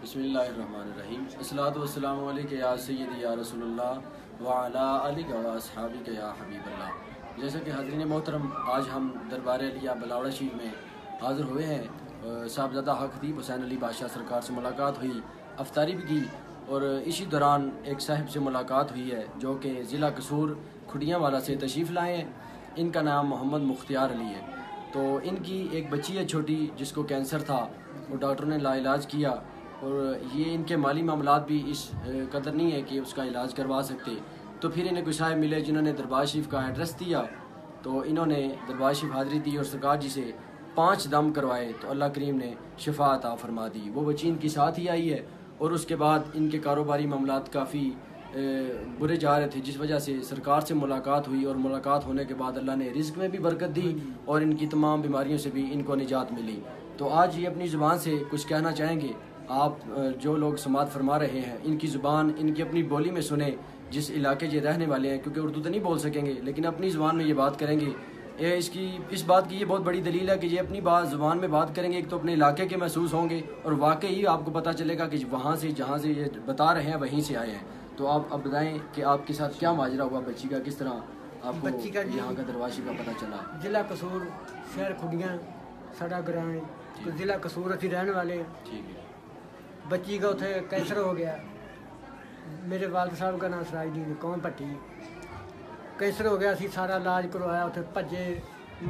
بسم اللہ الرحمن الرحیم. الصلاۃ والسلام علیک یا سیدی یا رسول اللہ وعلی آلک و اصحابک یا حبیب اللہ. جیسا کہ حاضرین محترم، آج ہم دربار علیہ بلاوڑہ شریف میں حاضر ہوئے ہیں. صاحبزادہ حق خطیب حسین علی بادشاہ سرکار سے ملاقات ہوئی، افطاری بھی کی، اور اسی دوران ایک صاحب سے ملاقات ہوئی ہے جو کہ ضلع قصور کھٹیاں والا سے تشریف لائے ہیں. ان کا نام محمد مختار علی ہے. تو ان کی ایک بچی ہے چھوٹی جس کو کینسر تھا، وہ ڈاکٹر نے لا علاج کیا، اور یہ ان کے مالی معاملات بھی اس قدر نہیں ہے کہ اس کا علاج کروا سکتے. تو پھر انہیں کچھ صاحب ملے جنہوں نے دربار شریف کا ایڈریس دیا، تو انہوں نے دربار شریف حاضری دی اور سرکار جی سے 5 دم کروائے تو اللہ کریم نے شفا عطا فرما دی. وہ بچی ان کی ساتھ ہی آئی ہے، اور اس کے بعد ان کے کاروباری معاملات کافی برے جا رہے تھے، جس وجہ سے سرکار سے ملاقات ہوئی، اور ملاقات ہونے کے بعد اللہ نے رزق میں بھی برکت دی اور ان کی تمام بیماریوں سے بھی ان کو نجات ملی. تو آج یہ اپنی زبان سے کچھ کہنا چاہیں گے. آپ جو لوگ سماعت فرما رہے ہیں ان کی زبان، ان کی اپنی بولی میں سنیں، جس علاقے یہ رہنے والے ہیں، کیونکہ اردو تو نہیں بول سکیں گے لیکن اپنی زبان میں یہ بات کریں گے. اس بات کی یہ بہت بڑی دلیل ہے کہ یہ اپنی زبان میں بات کریں گے. ایک تو اپنے علاقے کے محسوس ہوں گے، اور واقعی آپ کو پتہ چلے گا کہ وہاں سے جہاں سے یہ بتا رہے ہیں وہیں سے آئے ہیں. تو آپ اب بتائیں کہ آپ کے ساتھ کیا ماجرا ہوا بچی کا، کس طرح آپ کو یہاں کا درواشی کا پتہ چلا؟ ضلع قصور، شہر کھڈیاں ساڈا گراں ہے. ضلع قصور اسی رہنے والے ہیں. ٹھیک ہے. بچی کا اتنے کینسر ہو گیا. میرے والد صاحب کا نام سراج الدین قوم پٹی. کینسر ہو گیا، اسی سارا علاج کروایا. اتنے بھجے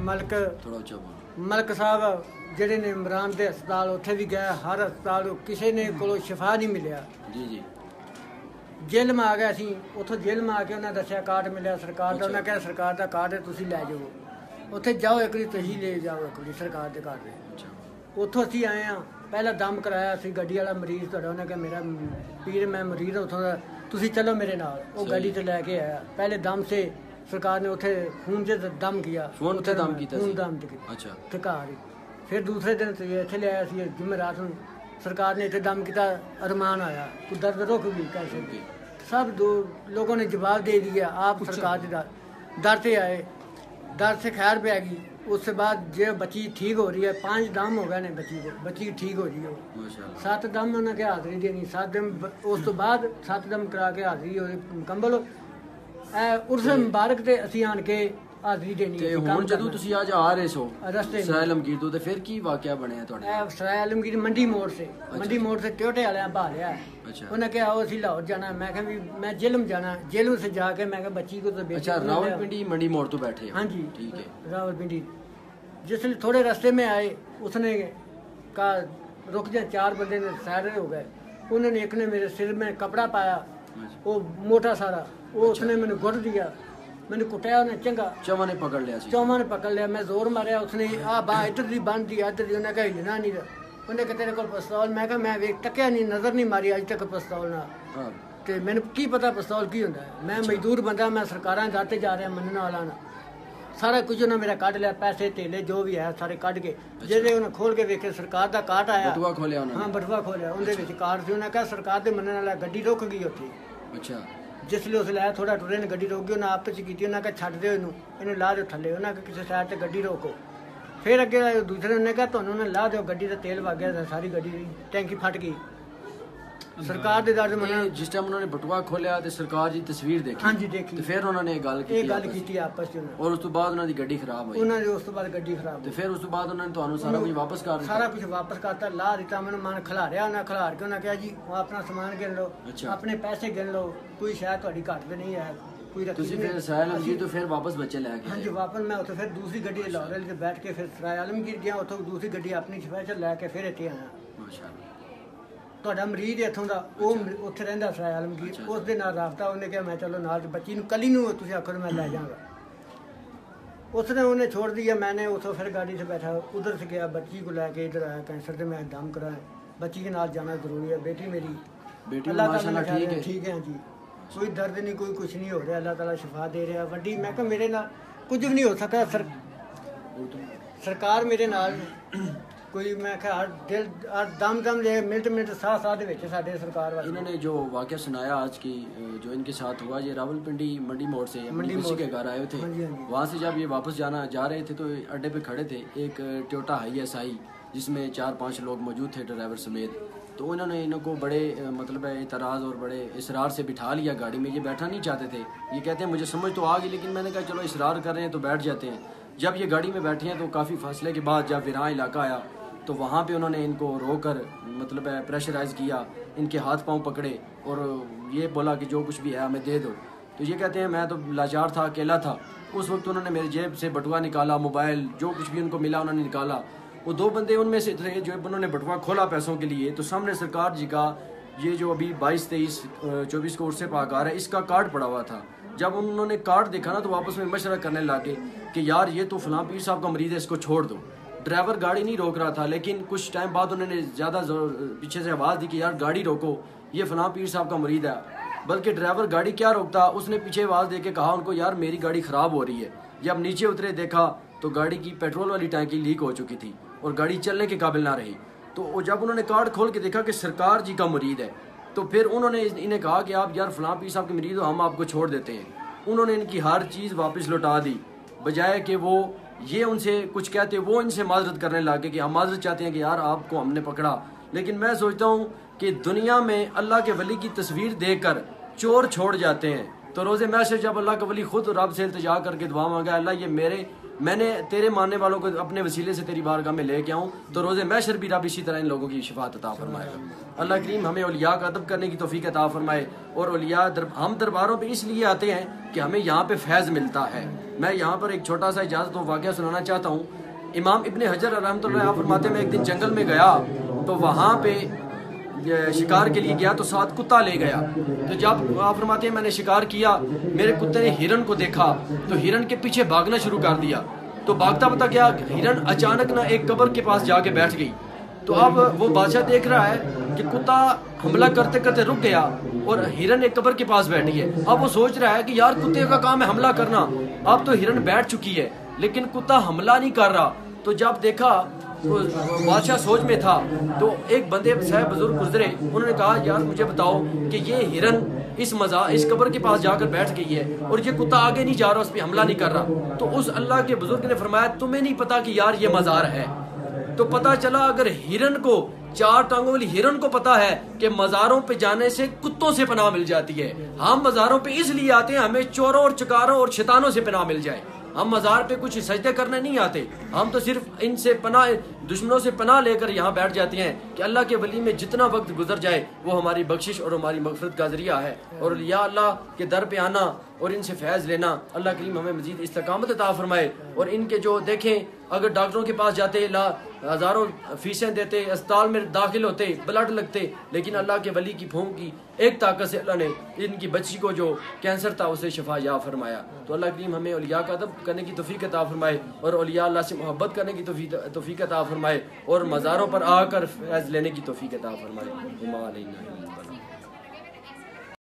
ملک تھوڑا اچھا بولو. ملک صاحب جہے نے عمران دے ہسپتال اتنے بھی گیا، ہر ہسپتال کسی نے کو شفا نہیں ملیا. جی جی. جیل میں آ گیا. اسی اتوں جیل میں آ کے انہیں دسیا کارڈ ملیا سرکار کا. انہیں کہا سرکار کا کارڈ ہے، تھی لے جاؤ. اتنے جاؤ ایک بار تھی لے جاؤ ایک بار سرکار کے کارڈ. اتوں اسی آئے ہاں، پہلا دم کرایا. اسی گڈی والا مریض تا انہیں کہا میرا پیر میں مریض ہوں اتوں کا، تھی چلو میرے نال. وہ گاڑی سے لے کے آیا. پہلے دم سے سرکار نے اتنے خون سے دم کیا. خون دم کیا. پھر دوسرے دن اتنے لے آیا. جمعرات سرکار نے اتنے دم کیا. ارمان آیا، کوئی درد رک گئی کیسے بھی. سب لوگوں نے جواب دے دیا. آپ سرکار کے در سے آئے، در سے خیر پہ آ گئی. اس کے بعد جو بچی ٹھیک ہو رہی ہے، 5 دم ہو گئے نے بچی کو. بچی ٹھیک ہو رہی ہے. 7 دم انہیں کہ حاضری دینی. 7 دم اس تو بعد 7 دم کرا کے حاضری ہوئی مکمل. اس مبارک تے اسی آن کے حاضری دینی. ہن جدوں تسی اج آ رہے سو رستے سرائے عالمگیر تو تے پھر کی واقعہ بنیا تہاڈا؟ سرائے عالمگیر منڈی موڑ سے. منڈی موڑ سے ٹیوٹے والے بھا لیا. انہیں کہا آؤ اسی لاہور جانا. میں کہ میں جیلم جانا. جیلم سے جا کے میں کہ بچی کو تو اچھا راول پنڈی منڈی موڑ تو بیٹھے؟ ہاں جی ٹھیک ہے. راول پنڈی جس لیے تھوڑے رستے میں آئے، اس نے کہا رک جائیں. 4 بندے نے سائڈ ہو گئے. انہوں نے ایک نے میرے سر میں کپڑا پایا، وہ موٹا سارا. وہ اس نے مجھے گھٹ دیا، میں نے کٹایا. انہیں چنگا چواں نے پکڑ لیا. چواں نے پکڑ لیا. میں زور ماریا. اس نے آ باہ ادھر دی بن دی ادھر دی. انہیں کہا ہلنا نہیں. انہیں کہا تیرے کو پستول. میں کہا میں ٹکیا نہیں، نظر نہیں ماری اج تک پستول نہ. تو میں نے کی پتا پستول کی ہوتا ہے. میں مزدور بندہ، میں سرکار جاتے جا رہا مننے والا. سارا کچھ انہیں میرا کھڈ لیا، پیسے تیلے جو بھی ہے سارے کھڈ کے. جیسے انہیں کھول کے ویکھے سرکار کا کارڈ آیا. بٹوا کھولیا انہوں نے؟ ہاں بٹوا کھولیا. اندر کارڈ سے انہیں کہا سرکار کے مننے والا. گڈی رک گئی اتنے. اچھا. جس لیے اس لیا تھوڑا ٹرے نے گڈی روک گئی. انہیں آپس کی. انہیں کہا چھڈ دو یہ لا دو تھلے. انہیں کہا کسی سائڈ سے گڈی روکو. پھر اگے دوسرے نے کہا تمہیں لا دو گڈی کا تیل وگ گیا. ساری گڈی ٹینکی پھٹ گئی. سرکار دے در من جس ٹائم انہوں نے بٹوا کھولیا تو سرکار جی تصویر دیکھی. ہاں جی دیکھی. تو پھر انہوں نے گل کی آپس میں. اور اس تو بعد انہوں دی گڈی خراب ہوئی. انہوں نے اس تو بعد گڈی خراب. تو پھر اس تو بعد انہوں نے تمہیں سارا کچھ واپس کر دیا؟ سارا کچھ واپس کرتا. لا دیتا. میں نے من کھلاریا. انہیں کھلار کے انہیں کہا جی اپنا سامان گن لو، اپنے پیسے گن لو، کوئی شاید تھوڑی گھٹ تو نہیں ہے. پھر سرائے عالمگیر تو پھر واپس بچے لے گئے؟ ہاں جی واپس. میں اتنے پھر دوسری گڈی لاہور والی سے بیٹھ کے پھر سرائے عالمگیر گیا. اتوں دوسری گڈی اپنی سپیشل لے کے پھر اتنے آیا. ماشاءاللہ. تھوڑا مریض اتوں کا وہ اتنے رہتا سرائے عالمگیر. اس کے نال رابطہ. انہیں کہا میں چلو نال بچی کلی تھی آخو میں لے جاؤں گا. اس نے انہیں چھوڑ دیا. میں نے اتوں پھر گاڑی سے بیٹھا ادھر سے گیا بچی کو لے کے ادھر آیا. کینسر سے میں دم کرا. بچی کے نال جانا ضروری ہے. بیٹی میری اللہ تعالیٰ ٹھیک ہے جی. کوئی درد نہیں، کوئی کچھ نہیں ہو رہا. اللہ تعالیٰ شفا دے رہا. وڈی میں کہ میرے نال کچھ بھی نہیں ہو سکتا. سرکار میرے نال کوئی میں کہ ہر دل ہر دم دم دے منٹ ساتھ سارے سرکار والے. انہوں نے جو واقعہ سنایا آج کی جو ان کے ساتھ ہوا، یہ راول پنڈی منڈی موڑ سے کسی کے گھر آئے تھے. وہاں سے جب یہ واپس جا رہے تھے تو اڈے پہ کھڑے تھے. ایک ٹویوٹا ہائی ایس آئی جس میں 4-5 لوگ موجود تھے ڈرائیور سمیت. تو انہوں نے ان کو بڑے مطلب اعتراض اور بڑے اصرار سے بٹھا لیا گاڑی میں. یہ بیٹھا نہیں چاہتے تھے, یہ کہتے ہیں مجھے سمجھ تو آ گئی, لیکن میں نے کہا چلو اصرار کر رہے ہیں تو بیٹھ جاتے ہیں. جب یہ گاڑی میں بیٹھے ہیں تو کافی فاصلے کے بعد جب ویراں علاقہ آیا تو وہاں پہ انہوں نے ان کو روک کر مطلب پریشرائز کیا, ان کے ہاتھ پاؤں پکڑے اور یہ بولا کہ جو کچھ بھی ہے ہمیں دے دو. تو یہ کہتے ہیں میں تو لاچار تھا, اکیلا تھا. اس وقت انہوں نے میری جیب سے بٹوا نکالا, موبائل جو کچھ بھی ان کو ملا انہوں نے نکالا. وہ 2 بندے ان میں سے تھے جو انہوں نے بٹوا کھولا پیسوں کے لیے, تو سامنے سرکار جی کا یہ جو ابھی 22-23-24 کو عرصے پاک آ رہا ہے اس کا کارڈ پڑا ہوا تھا. جب انہوں نے کارڈ دیکھا نا تو واپس میں مشورہ کرنے لگے کہ یار یہ تو فلاں پیر صاحب کا مریض ہے, اس کو چھوڑ دو. ڈرائیور گاڑی نہیں روک رہا تھا, لیکن کچھ ٹائم بعد انہوں نے زیادہ پیچھے سے آواز دی کہ یار گاڑی روکو, یہ فلاں پیر صاحب کا مریض ہے. بلکہ ڈرائیور گاڑی کیا روکتا, اس نے پیچھے آواز دے کے کہا ان کو یار میری گاڑی خراب ہو رہی ہے. جب نیچے اترے دیکھا تو گاڑی کی پیٹرول والی ٹینکی لیک ہو چکی تھی اور گاڑی چلنے کے قابل نہ رہی. تو جب انہوں نے کارڈ کھول کے دیکھا کہ سرکار جی کا مرید ہے, تو پھر انہوں نے انہیں کہا کہ آپ یار فلاں پیر صاحب کے مرید ہو, ہم آپ کو چھوڑ دیتے ہیں. انہوں نے ان کی ہر چیز واپس لوٹا دی, بجائے کہ وہ یہ ان سے کچھ کہتے, وہ ان سے معذرت کرنے لگے کہ ہم معذرت چاہتے ہیں کہ یار آپ کو ہم نے پکڑا. لیکن میں سوچتا ہوں کہ دنیا میں اللہ کے ولی کی تصویر دیکھ کر چور چھوڑ جاتے ہیں, تو روز محشر جب اللہ کا ولی خود رب سے التجا کر کے دعا مانگا اللہ یہ میں نے تیرے ماننے والوں کو اپنے وسیلے سے تیری بارگاہ میں لے کے آؤں, تو روز محشر بھی رب اسی طرح ان لوگوں کی شفاعت عطا فرمائے گا. اللہ کریم ہمیں اولیاء کا ادب کرنے کی توفیق عطا فرمائے. اور اولیاء ہم درباروں پہ اس لیے آتے ہیں کہ ہمیں یہاں پہ فیض ملتا ہے. میں یہاں پر ایک چھوٹا سا اجازت و واقعہ سنانا چاہتا ہوں. امام ابن حجر رحمۃ اللہ فرماتے ہیں میں ایک دن جنگل میں گیا تو وہاں پہ شکار کے لیے گیا تو ساتھ کتا لے گیا. تو جب آپ فرماتے ہیں میں نے شکار کیا, میرے کتے نے ہرن کو دیکھا تو ہرن کے پیچھے بھاگنا شروع کر دیا. تو بھاگتا پتا کیا, ہرن اچانک نہ ایک قبر کے پاس جا کے بیٹھ گئی. تو اب وہ بادشاہ دیکھ رہا ہے کہ کتا حملہ کرتے کرتے رک گیا اور ہرن ایک قبر کے پاس بیٹھی ہے. اب وہ سوچ رہا ہے کہ یار کتے کا کام ہے حملہ کرنا, اب تو ہرن بیٹھ چکی ہے لیکن کتا حملہ نہیں کر رہا. تو جب دیکھا تو بادشاہ سوچ میں تھا, تو ایک بندے صاحب بزرگ گزرے, انہوں نے کہا یار مجھے بتاؤ کہ یہ ہرن اس قبر کے پاس جا کر بیٹھ گئی ہے اور یہ کتا آگے نہیں جا رہا, اس پہ حملہ نہیں کر رہا. تو اس اللہ کے بزرگ نے فرمایا تمہیں نہیں پتا کہ یار یہ مزار ہے. تو پتا چلا اگر ہرن کو 4 ٹانگوں والی ہرن کو پتا ہے کہ مزاروں پہ جانے سے کتوں سے پناہ مل جاتی ہے, ہم مزاروں پہ اس لیے آتے ہیں ہمیں چوروں اور چکاروں اور شیطانوں سے پناہ مل جائے. ہم مزار پہ کچھ سجدے کرنے نہیں آتے, ہم تو صرف ان سے پناہ دشمنوں سے پناہ لے کر یہاں بیٹھ جاتے ہیں کہ اللہ کے ولی میں جتنا وقت گزر جائے وہ ہماری بخشش اور ہماری مغفرت کا ذریعہ ہے. اور یا اللہ کے در پہ آنا اور ان سے فیض لینا, اللہ کریم ہمیں مزید استقامت عطا فرمائے. اور ان کے جو دیکھیں اگر ڈاکٹروں کے پاس جاتے ہزاروں فیسیں دیتے, اسپتال میں داخل ہوتے, بلڈ لگتے, لیکن اللہ کے ولی کی پھونک کی ایک طاقت سے اللہ نے ان کی بچی کو جو کینسر تھا اسے شفا یا فرمایا. تو اللہ کریم ہمیں اولیاء کا ادب کرنے کی توفیق عطا فرمائے اور اولیاء اللہ سے محبت کرنے کی توفیق عطا فرمائے اور مزاروں پر آ کر فیض لینے کی توفیق عطا فرمائے.